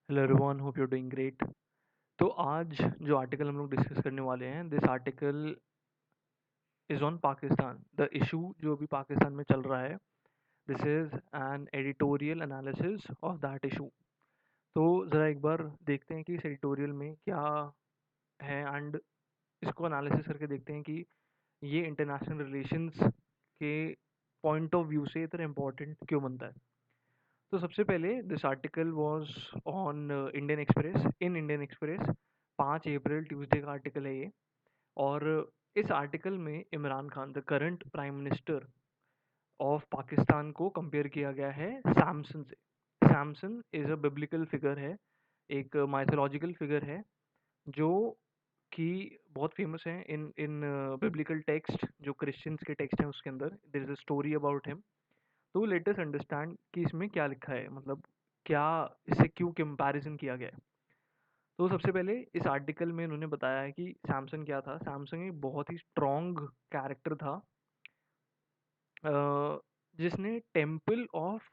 Hello everyone, hope you doing great. तो आज जो आर्टिकल हम लोग डिस्कस करने वाले हैं, this article is on Pakistan. The issue जो अभी पाकिस्तान में चल रहा है, this is an editorial analysis of that issue. तो ज़रा एक बार देखते हैं कि इस एडिटोरियल में क्या है, एंड इसको एनालिसिस करके देखते हैं कि ये इंटरनेशनल रिलेशंस के पॉइंट ऑफ व्यू से इतना इम्पोर्टेंट क्यों बनता है। तो सबसे पहले this article was on Indian express 5 April Tuesday का आर्टिकल है ये। और इस आर्टिकल में Imran Khan, the current prime minister of Pakistan, को कंपेयर किया गया है सैमसन से। Samson is a biblical figure है, एक माइथोलॉजिकल फिगर है जो कि बहुत फेमस है इन इन बिब्लिकल टेक्स्ट, जो क्रिश्चियंस के टेक्स्ट हैं उसके अंदर there is a story about him. तो लेट अस अंडरस्टैंड कि इसमें क्या लिखा है, मतलब क्या इससे क्यों कंपैरिजन किया गया है। तो सबसे पहले इस आर्टिकल में इन्होंने बताया है कि सैमसन क्या था। सैमसन एक बहुत ही स्ट्रॉन्ग कैरेक्टर था, जिसने temple of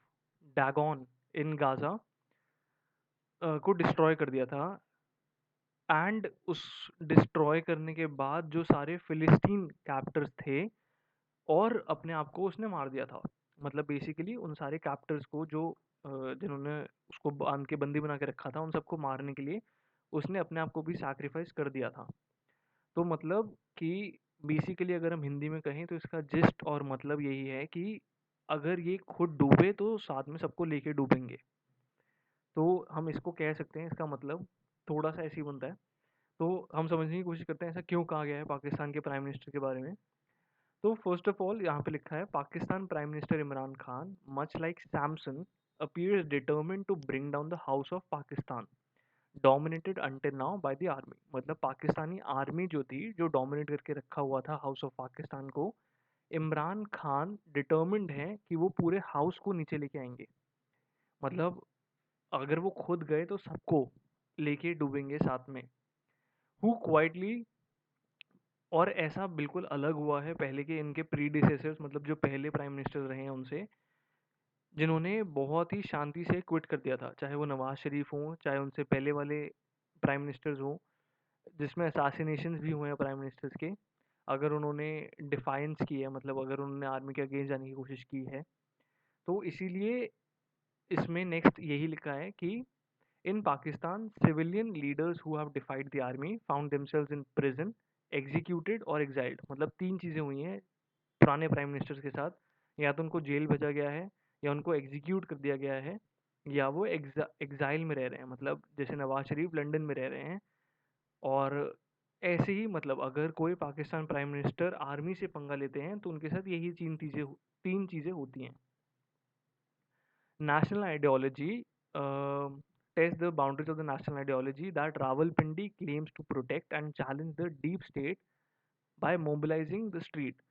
Dagon in Gaza को डिस्ट्रॉय कर दिया था। एंड उस डिस्ट्रॉय करने के बाद जो सारे फिलिस्तीन कैप्टर्स थे, और अपने आप को उसने मार दिया था। मतलब बेसिकली उन सारे कैप्टर्स को जो जिन्होंने उसको बांध के बंदी बना के रखा था, उन सबको मारने के लिए उसने अपने आप को भी सैक्रिफाइस कर दिया था। तो मतलब कि बेसिकली अगर हम हिंदी में कहें तो इसका जिस्ट और मतलब यही है कि अगर ये खुद डूबे तो साथ में सबको लेके डूबेंगे। तो हम इसको कह सकते हैं, इसका मतलब थोड़ा सा ऐसे ही बनता है। तो हम समझने की कोशिश करते हैं ऐसा क्यों कहा गया है पाकिस्तान के प्राइम मिनिस्टर के बारे में। तो फर्स्ट ऑफ ऑल यहाँ पे लिखा है, Pakistan prime minister Imran Khan much like Samson appears determined to bring down the house of Pakistan dominated until now by the army. मतलब पाकिस्तानी आर्मी जो थी, जो डोमिनेट करके रखा हुआ था हाउस ऑफ पाकिस्तान को, इमरान खान डिटर्मिन्ड है कि वो पूरे हाउस को नीचे लेके आएंगे। मतलब अगर वो खुद गए तो सबको लेके डूबेंगे साथ में। हु क्वाइटली, और ऐसा बिल्कुल अलग हुआ है पहले के इनके प्रीडिसेसर्स, मतलब जो पहले प्राइम मिनिस्टर रहे हैं उनसे, जिन्होंने बहुत ही शांति से क्विट कर दिया था। चाहे वो नवाज शरीफ हों, चाहे उनसे पहले वाले प्राइम मिनिस्टर्स हों, जिसमें असैसिनेशंस भी हुए हैं प्राइम मिनिस्टर्स के। अगर उन्होंने डिफाइंस की है, मतलब अगर उन्होंने आर्मी के अगेंस्ट जाने की कोशिश की है, तो इसीलिए इसमें नेक्स्ट यही लिखा है कि in Pakistan civilian leaders who have defied the army found themselves in prison, executed और एग्जाइल्ड। मतलब 3 चीज़ें हुई हैं पुराने प्राइम मिनिस्टर्स के साथ। या तो उनको जेल भेजा गया है, या उनको एग्जीक्यूट कर दिया गया है, या वो एग्जाइल में रह रहे हैं। मतलब जैसे नवाज शरीफ लंदन में रह रहे हैं। और ऐसे ही, मतलब अगर कोई पाकिस्तान प्राइम मिनिस्टर आर्मी से पंगा लेते हैं तो उनके साथ यही 3 चीज़ें होती हैं। National ideology, test the boundaries of the national ideology that Rawalpindi claims to protect and challenge the deep state by mobilizing the street।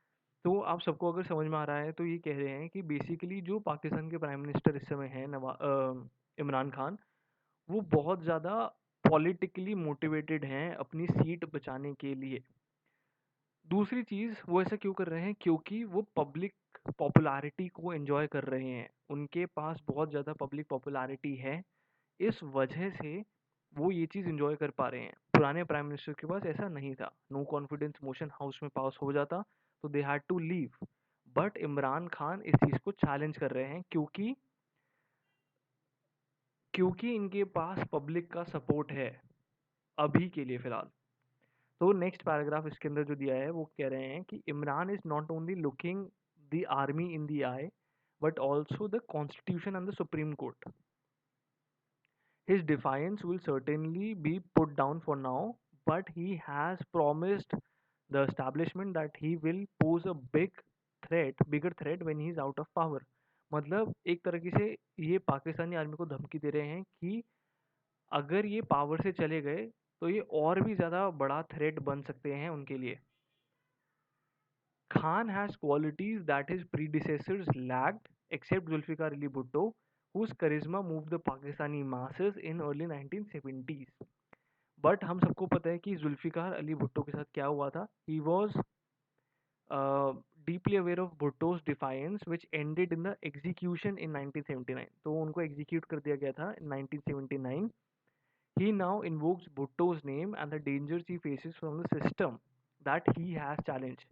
तो आप सबको अगर समझ में आ रहा है तो ये कह रहे हैं कि बेसिकली जो पाकिस्तान के प्राइम मिनिस्टर इस समय हैं, इमरान खान, वो बहुत ज़्यादा पॉलिटिकली मोटिवेटेड हैं अपनी सीट बचाने के लिए। दूसरी चीज़, वो ऐसा क्यों कर रहे हैं? क्योंकि वो पब्लिक पॉपुलैरिटी को एन्जॉय कर रहे हैं। उनके पास बहुत ज़्यादा पब्लिक पॉपुलैरिटी है, इस वजह से वो ये चीज़ एन्जॉय कर पा रहे हैं। पुराने प्राइम मिनिस्टर के पास ऐसा नहीं था। नो कॉन्फिडेंस मोशन हाउस में पास हो जाता तो they had to leave. But Imran Khan इस चीज़ को चैलेंज कर रहे हैं, क्योंकि क्योंकि इनके पास पब्लिक का सपोर्ट है अभी के लिए फ़िलहाल। तो नेक्स्ट पैराग्राफ इसके अंदर जो दिया है वो कह रहे हैं कि Imran is not only looking the army in the I, but also the constitution and the supreme court. His defiance will certainly be put down for now, but he has promised the establishment that he will pose a bigger threat when he is out of power। मतलब एक तरीके से ये Pakistani army को धमकी दे रहे हैं कि अगर ये पावर से चले गए तो ये और भी ज़्यादा बड़ा थ्रेट बन सकते हैं उनके लिए। Khan has qualities that his predecessors lacked, except Zulfikar Ali Bhutto, whose charisma moved the Pakistani masses in early 1970s। But हम सबको पता है कि जुल्फ़िकार अली भुट्टो के साथ क्या हुआ था। He was deeply aware of Bhutto's defiance which ended in the execution in 1979। तो उनको एग्जीक्यूट कर दिया गया था इन 1979। He now invokes Bhutto's name and the dangers he faces from the system that he has challenged.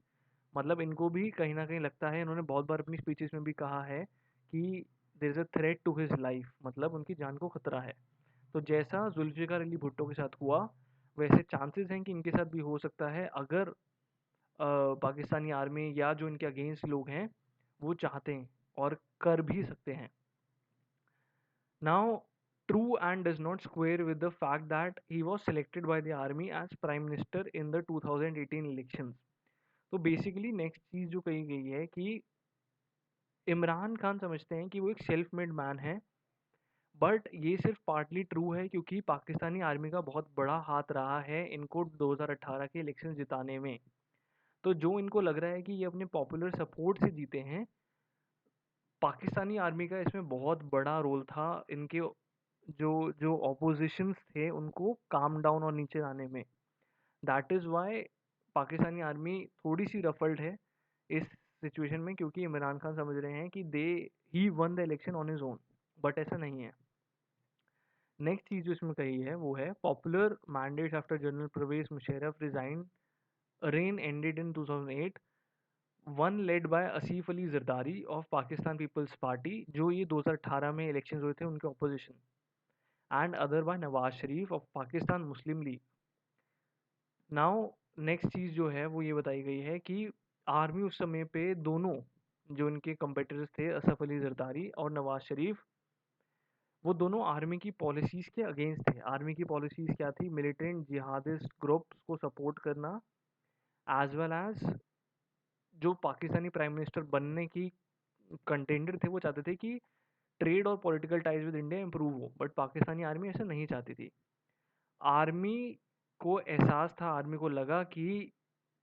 मतलब इनको भी कहीं ना कहीं लगता है, इन्होंने बहुत बार अपनी स्पीचेस में भी कहा है कि there is a threat to his life, मतलब उनकी जान को खतरा है। तो जैसा जुल्फिकार अली भुट्टो के साथ हुआ, वैसे चांसेस हैं कि इनके साथ भी हो सकता है, अगर पाकिस्तानी आर्मी या जो इनके अगेंस्ट लोग हैं वो चाहते हैं, और कर भी सकते हैं। Now, true and does not square with the fact that he was selected by the army as prime minister in the 2018 elections. तो बेसिकली नेक्स्ट चीज जो कही गई है कि इमरान खान समझते हैं कि वो एक सेल्फ मेड मैन है, बट ये सिर्फ पार्टली ट्रू है क्योंकि पाकिस्तानी आर्मी का बहुत बड़ा हाथ रहा है इनको 2018 के इलेक्शन जिताने में। तो जो इनको लग रहा है कि ये अपने पॉपुलर सपोर्ट से जीते हैं, पाकिस्तानी आर्मी का इसमें बहुत बड़ा रोल था इनके जो जो ऑपोजिशंस थे उनको काम डाउन और नीचे लाने में। That is why Pakistani army थोड़ी सी रफल्ड है इस सिचुएशन में, क्योंकि इमरान खान समझ रहे हैं कि they he won the election on his own, but ऐसा नहीं है। नेक्स्ट चीज जो इसमें कही है वो है popular mandate after general Pervez Musharraf resign, reign ended in 2008, one led by Asif Ali Zardari of Pakistan Peoples Party, जो ये 2018 में इलेक्शन हुए थे उनके opposition, and other by Nawaz Sharif of Pakistan Muslim League. Now next चीज़ जो है वो ये बताई गई है कि आर्मी उस समय पे दोनों जो इनके कंपेटिटर्स थे असफ अली जरदारी और नवाज शरीफ, वो दोनों आर्मी की पॉलिसीज़ के अगेंस्ट थे। आर्मी की पॉलिसीज़ क्या थी? मिलिटेंट जिहादिस्ट ग्रुप्स को सपोर्ट करना, एज वेल एज जो पाकिस्तानी प्राइम मिनिस्टर बनने की कंटेंडर थे वो चाहते थे कि ट्रेड और political ties with India improve हो, बट पाकिस्तानी आर्मी ऐसा नहीं चाहती थी। आर्मी को एहसास था, आर्मी को लगा कि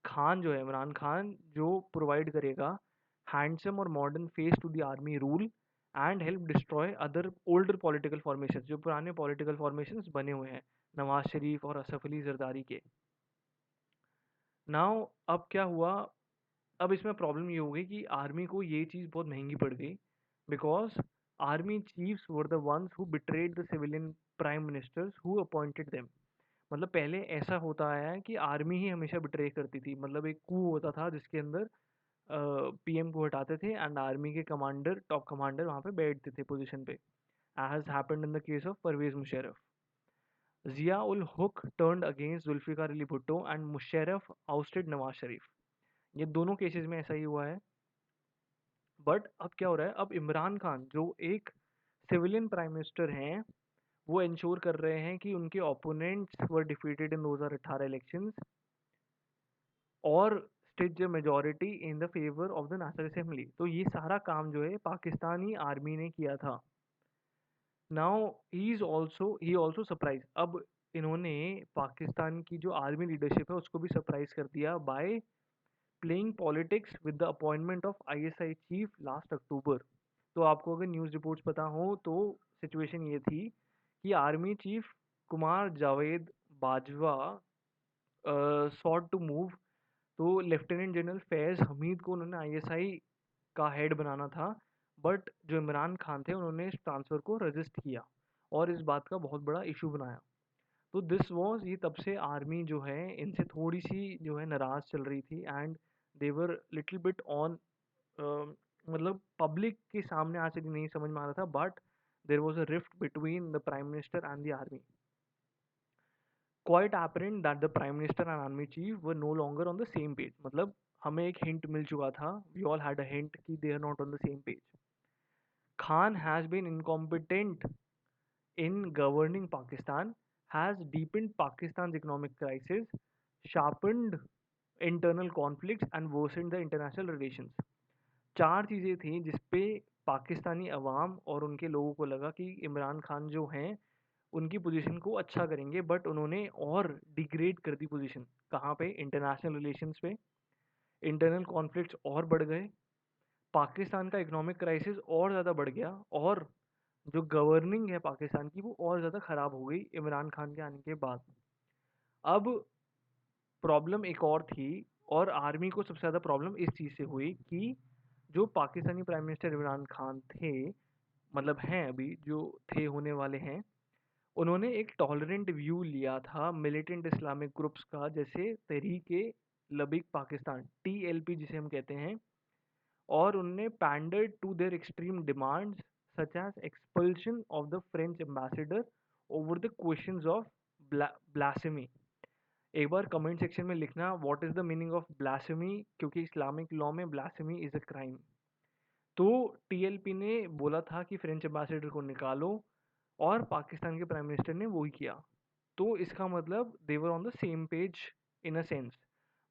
खान जो है इमरान खान जो प्रोवाइड करेगा हैंडसम और modern face to the army rule and help destroy other older political formation, जो पुराने पॉलिटिकल फॉर्मेशंस बने हुए हैं नवाज शरीफ और असफ अली जरदारी के। नाउ अब क्या हुआ? अब इसमें प्रॉब्लम ये हो गई कि आर्मी को ये चीज़ बहुत महंगी पड़ गई, because army chiefs were the ones who betrayed the civilian prime ministers who appointed them. मतलब पहले ऐसा होता आया है कि आर्मी ही हमेशा बिट्रे करती थी, मतलब एक कू होता था जिसके अंदर पीएम को हटाते थे एंड आर्मी के कमांडर, टॉप कमांडर वहाँ पे बैठते थे पोजीशन पे, as happened in the case of Pervez Musharraf. Zia ul Haq turned against Zulfikar Ali Bhutto and Musharraf ousted Nawaz Sharif. ये दोनों केसेस में ऐसा ही हुआ है। बट अब क्या हो रहा है? अब इमरान खान जो एक सिविलियन प्राइम मिनिस्टर हैं, वो इंश्योर कर रहे हैं कि उनके opponents were defeated in 2018 elections और state majority in the favour of the national assembly. तो ये सारा काम जो है पाकिस्तानी आर्मी ने किया था। नाउ ही ऑल्सो सरप्राइज, अब इन्होंने पाकिस्तान की जो आर्मी लीडरशिप है उसको भी सरप्राइज कर दिया by playing politics with the appointment of ISI chief last October. तो आपको अगर न्यूज़ रिपोर्ट्स पता हो तो सिचुएशन ये थी कि army chief Qamar Javed Bajwa sought to move, तो लेफ्टिनेंट जनरल फैज़ हमीद को उन्होंने आईएसआई का हेड बनाना था, बट जो इमरान खान थे उन्होंने इस ट्रांसफ़र को रजिस्ट किया और इस बात का बहुत बड़ा इशू बनाया। तो दिस वाज, ये तब से आर्मी जो है इनसे थोड़ी सी जो है नाराज़ चल रही थी, and they were little bit on, मतलब पब्लिक के सामने आज तक नहीं समझ में आ रहा था, but there was a rift between the prime minister and the army. Quite apparent that the prime minister and army chief were no longer on the same page, मतलब हमें एक हिंट मिल चुका था, we all had a hint कि they are not on the same page. Khan has been incompetent in governing Pakistan, has deepened Pakistan's economic crisis, sharpened internal conflicts and worsened the international relations. चार चीज़ें थी जिसपे पाकिस्तानी अवाम और उनके लोगों को लगा कि इमरान खान जो हैं उनकी पोजीशन को अच्छा करेंगे, बट उन्होंने और डिग्रेड कर दी पोजीशन। कहाँ पे? इंटरनेशनल रिलेशंस पे। इंटरनल कॉन्फ्लिक्ट्स और बढ़ गए, पाकिस्तान का इकोनॉमिक क्राइसिस और ज़्यादा बढ़ गया, और जो गवर्निंग है पाकिस्तान की वो और ज़्यादा ख़राब हो गई इमरान खान के आने के बाद। अब प्रॉब्लम एक और थी, और आर्मी को सबसे ज़्यादा प्रॉब्लम इस चीज़ से हुई कि जो पाकिस्तानी प्राइम मिनिस्टर इमरान खान थे, मतलब हैं अभी जो थे, होने वाले हैं, उन्होंने एक टॉलरेंट व्यू लिया था मिलिटेंट इस्लामिक ग्रुप्स का, जैसे तहरीक-ए-लबीक पाकिस्तान टीएलपी जिसे हम कहते हैं, और उन्होंने pandered to their extreme demands such as expulsion of the French ambassador over the questions of blasphemy. एक बार कमेंट सेक्शन में लिखना what is the meaning of blasphemy, क्योंकि इस्लामिक लॉ में ब्लासेमी इज अ क्राइम। तो TLP ने बोला था कि फ्रेंच एम्बेसडर को निकालो, और पाकिस्तान के प्राइम मिनिस्टर ने वही किया। तो इसका मतलब they were on the same page in a sense.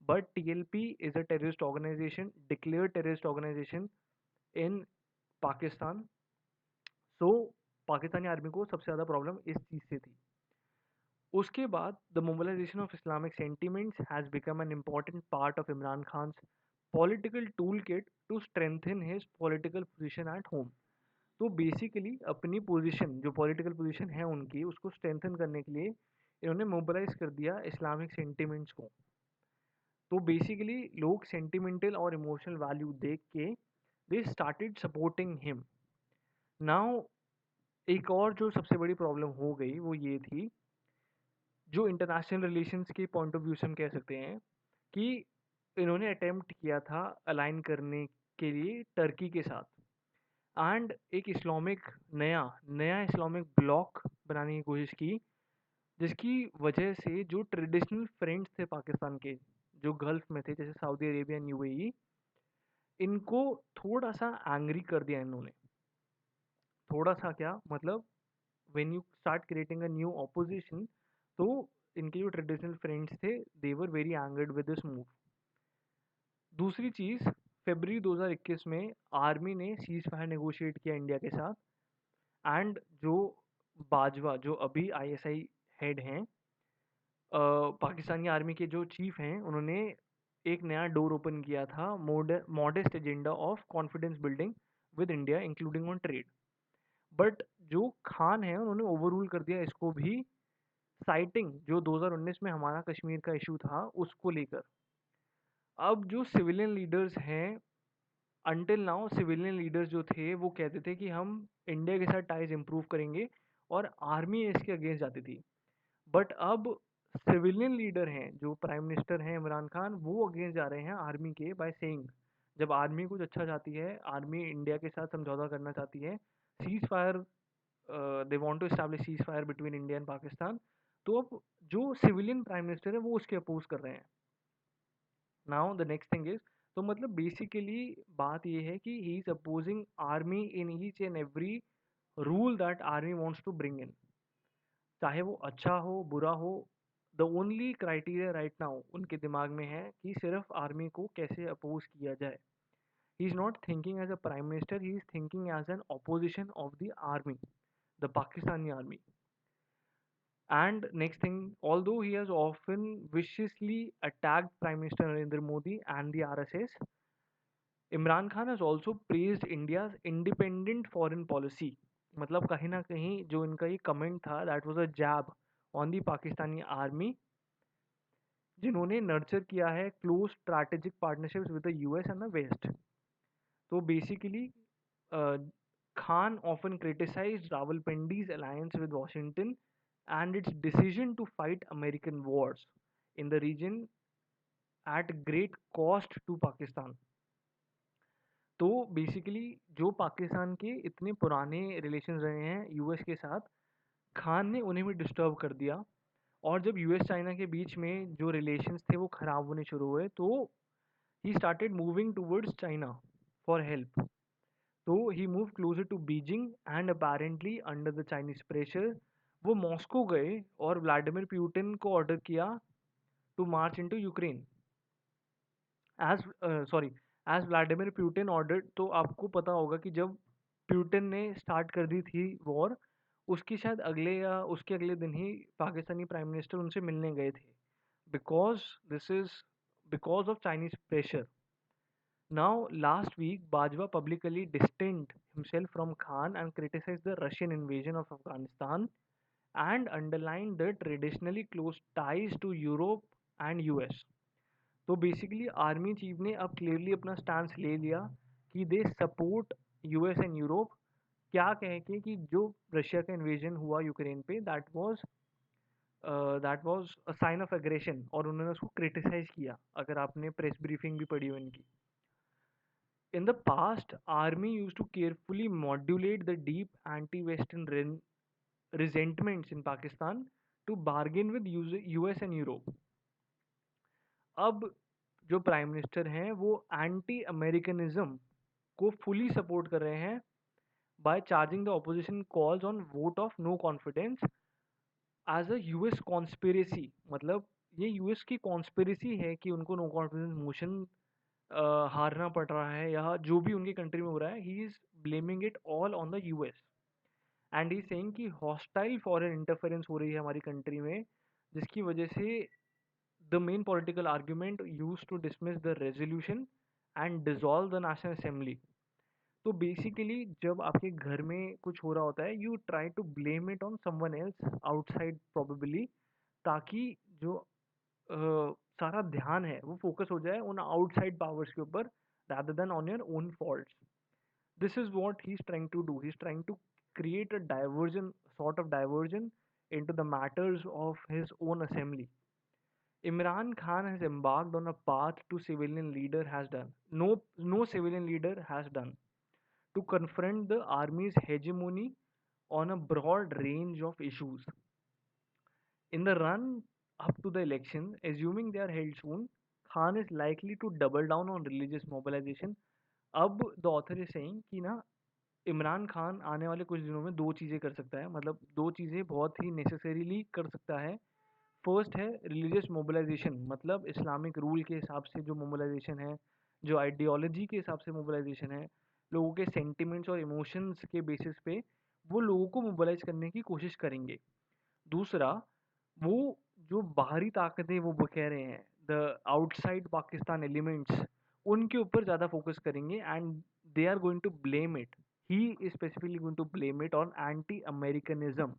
But TLP is a terrorist organisation, declared terrorist organisation in Pakistan. So Pakistani army को सबसे ज़्यादा प्रॉब्लम इस चीज़ से थी। उसके बाद the mobilisation of Islamic sentiments has become an important part of Imran Khan's political tool kit to strengthen his political position at home. तो basically अपनी पोजीशन, जो पॉलिटिकल पोजीशन है उनकी, उसको स्ट्रेंथन करने के लिए इन्होंने मोबिलाइज कर दिया इस्लामिक सेंटिमेंट्स को। तो बेसिकली लोग सेंटिमेंटल और इमोशनल वैल्यू देख के they started supporting him. Now एक और जो सबसे बड़ी प्रॉब्लम हो गई वो ये थी, जो इंटरनेशनल रिलेशंस के पॉइंट ऑफ व्यू से हम कह सकते हैं कि इन्होंने अटेम्प्ट किया था अलाइन करने के लिए टर्की के साथ, एंड एक इस्लामिक नया नया इस्लामिक ब्लॉक बनाने की कोशिश की, जिसकी वजह से जो ट्रेडिशनल फ्रेंड्स थे पाकिस्तान के, जो गल्फ में थे जैसे सऊदी अरेबिया एंड यूएई, इनको थोड़ा सा एंग्री कर दिया इन्होंने। थोड़ा सा क्या मतलब, when you start creating a new opposition, तो इनके जो ट्रेडिशनल फ्रेंड्स थे they were very angered with this move. दूसरी चीज़, फरवरी 2021 में आर्मी ने सीज फायर नेगोशिएट किया इंडिया के साथ, एंड जो बाजवा जो अभी आईएसआई हेड हैं, पाकिस्तानी आर्मी के जो चीफ हैं, उन्होंने एक नया डोर ओपन किया था modest agenda of confidence building with India including on trade. But जो खान है उन्होंने ओवररूल कर दिया इसको भी, साइटिंग जो 2019 में हमारा कश्मीर का इशू था उसको लेकर। अब जो सिविलियन लीडर्स हैं, अंटिल नाउ सिविलियन लीडर्स जो थे वो कहते थे कि हम इंडिया के साथ टाइज इम्प्रूव करेंगे, और आर्मी इसके अगेंस्ट जाती थी। बट अब सिविलियन लीडर हैं, जो प्राइम मिनिस्टर हैं इमरान खान, वो अगेंस्ट जा रहे हैं आर्मी के बाय सेइंग जब आर्मी कुछ अच्छा चाहती है, आर्मी इंडिया के साथ समझौता करना चाहती है, ceasefire, they want to establish ceasefire between India and Pakistan, तो अब जो सिविलियन प्राइम मिनिस्टर है वो उसके अपोज कर रहे हैं। Now the next thing is, तो मतलब बेसिकली बात ये है कि he is opposing army in each and every rule that army wants to bring in, चाहे वो अच्छा हो बुरा हो। The only criteria right now उनके दिमाग में है कि सिर्फ आर्मी को कैसे अपोज किया जाए। He is not thinking as a prime minister, he is thinking as an opposition of the army, the Pakistani army. And next thing, although he has often viciously attacked Prime Minister Narendra Modi and the RSS, Imran Khan has also praised India's independent foreign policy. मतलब कहीं ना कहीं जो इनका ये comment था, that was a jab on the Pakistani army, जिन्होंने nurture किया है close strategic partnerships with the US and the west. तो basically Khan often criticized Rawalpindi's alliance with Washington and its decision to fight American wars in the region at great cost to Pakistan. तो basically जो पाकिस्तान के इतने पुराने relation रहे हैं US के साथ, खान ने उन्हें भी डिस्टर्ब कर दिया। और जब यूएस चाइना के बीच में जो रिलेशंस थे वो ख़राब होने शुरू हुए, तो he started moving towards China for help. तो he move closer to Beijing and apparently under the Chinese pressure वो मॉस्को गए और व्लादिमीर पुतिन को ऑर्डर किया to march into Ukraine as sorry as Vladimir Putin order. तो आपको पता होगा कि जब पुतिन ने स्टार्ट कर दी थी वॉर, उसकी शायद अगले या उसके अगले दिन ही पाकिस्तानी प्राइम मिनिस्टर उनसे मिलने गए थे, because this is because of Chinese pressure. Now, last week, Bajwa publicly distanced himself from Khan and criticized the Russian invasion of Afghanistan and underlined the traditionally close ties to Europe and US. तो basically army chief ने अब clearly अपना stance ले लिया कि they support US and Europe, क्या कहें कि जो रशिया का इन्वेजन हुआ यूक्रेन पे that was a sign of aggression, और उन्होंने उसको क्रिटिसाइज किया, अगर आपने प्रेस ब्रीफिंग भी पढ़ी हो इनकी। In the past army use to carefully modulate the deep anti western resentments in Pakistan to bargain with US and Europe. अब जो प्राइम मिनिस्टर हैं वो एंटी अमेरिकनिज्म को फुली सपोर्ट कर रहे हैं by charging the opposition calls on vote of no confidence as a US conspiracy. मतलब ये यूएस की कॉन्स्पिरेसी है कि उनको नो कॉन्फिडेंस मोशन हारना पड़ रहा है, या जो भी उनकी कंट्री में हो रहा है, he is blaming it all on the US. And he saying कि हॉस्टाइल फॉरेन इंटरफेरेंस हो रही है हमारी कंट्री में, जिसकी वजह से the main political argument use to dismiss the resolution and dissolve the national assembly. तो बेसिकली जब आपके घर में कुछ हो रहा होता है, you try to blame it on someone else outside probably, ताकि जो सारा ध्यान है वो फोकस हो जाए उन आउटसाइड पावर्स के ऊपर rather than on your own faults. This is what he's trying to do. He's trying to create a diversion into the matters of his own assembly. Imran Khan has embarked on a path to civilian leader has done. No civilian leader has done to confront the army's hegemony on a broad range of issues. In the run up to the election, assuming they are held soon, Khan is likely to double down on religious mobilization. अब the author is saying कि ना इमरान खान आने वाले कुछ दिनों में दो चीज़ें कर सकता है, मतलब दो चीज़ें बहुत ही नेसेसरीली कर सकता है। फर्स्ट है रिलीजियस मोबिलाइजेशन, मतलब इस्लामिक रूल के हिसाब से जो मोबिलाइजेशन है, जो आइडियोलॉजी के हिसाब से मोबिलाइजेशन है, लोगों के सेंटिमेंट्स और इमोशंस के बेसिस पे वो लोगों को मोबिलाइज करने की कोशिश करेंगे। दूसरा, वो जो बाहरी ताकतें वो कह रहे हैं, द आउटसाइड पाकिस्तान एलिमेंट्स, उनके ऊपर ज़्यादा फोकस करेंगे and they are going to blame it, he is specifically going to blame it on anti americanism.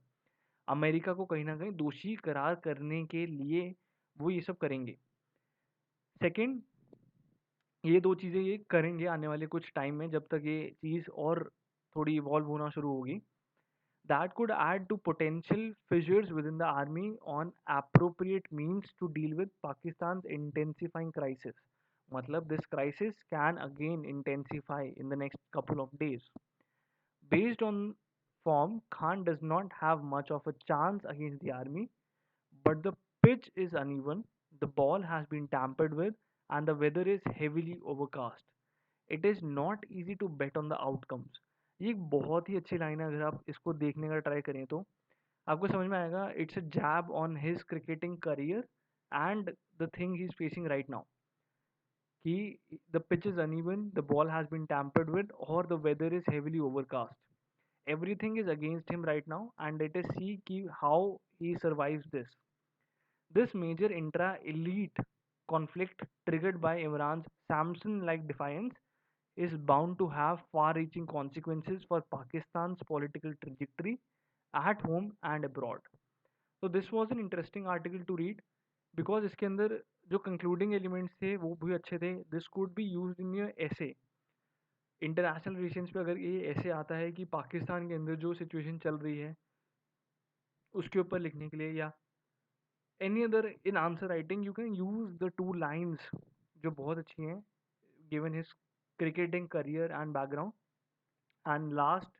America को कहीं ना कहीं दोषी करार करने के लिए वो ये सब करेंगे। सेकंड, ये दो चीज़ें ये करेंगे आने वाले कुछ टाइम में, जब तक ये चीज़ और थोड़ी इवॉल्व होना शुरू होगी। That could add to potential fissures within the army on appropriate means to deal with Pakistan's intensifying crisis. मतलब this crisis can again intensify in the next couple of days. Based on form, Khan does not have much of a chance against the army, but the pitch is uneven, the ball has been tampered with, and the weather is heavily overcast. It is not easy to bet on the outcomes. ये एक बहुत ही अच्छी line है, अगर आप इसको देखने का ट्राई करें तो आपको समझ में आएगा। It's a jab on his cricketing career and the thing he is facing right now, कि the pitch is uneven, the ball has been tampered with, और the weather is heavily overcast. Everything is against him right now, and let us see how he survives this. This major intra-elite conflict triggered by Imran's Samson-like defiance is bound to have far-reaching consequences for Pakistan's political trajectory at home and abroad. So this was an interesting article to read because इसके अंदर जो concluding elements थे वो भी अच्छे थे. This could be used in your essay. International relations पे अगर ये ऐसे आता है कि पाकिस्तान के अंदर जो सिचुएशन चल रही है उसके ऊपर लिखने के लिए, या any other in answer writing, you can use the two lines जो बहुत अच्छी हैं, given his cricketing career and background, and last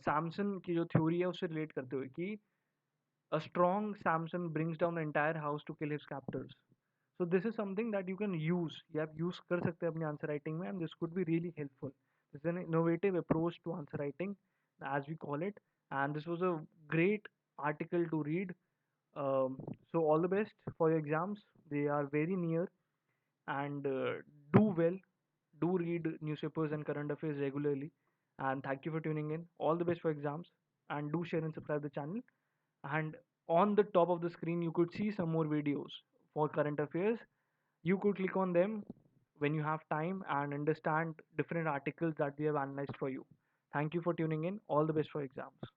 Samson की जो थ्योरी है उससे रिलेट करते हुए कि a strong Samson brings down the entire house to kill his captors. So this is something that you can use. You have use कर सकते हैं अपनी answer writing में, and this could be really helpful. This is an innovative approach to answer writing, as we call it, and this was a great article to read. So all the best for your exams. They are very near, and do well. Do read newspapers and current affairs regularly. And thank you for tuning in. All the best for exams, and do share and subscribe the channel. And on the top of the screen you could see some more videos for current affairs. You could click on them when you have time and understand different articles that we have analyzed for you. Thank you for tuning in. All the best for exams.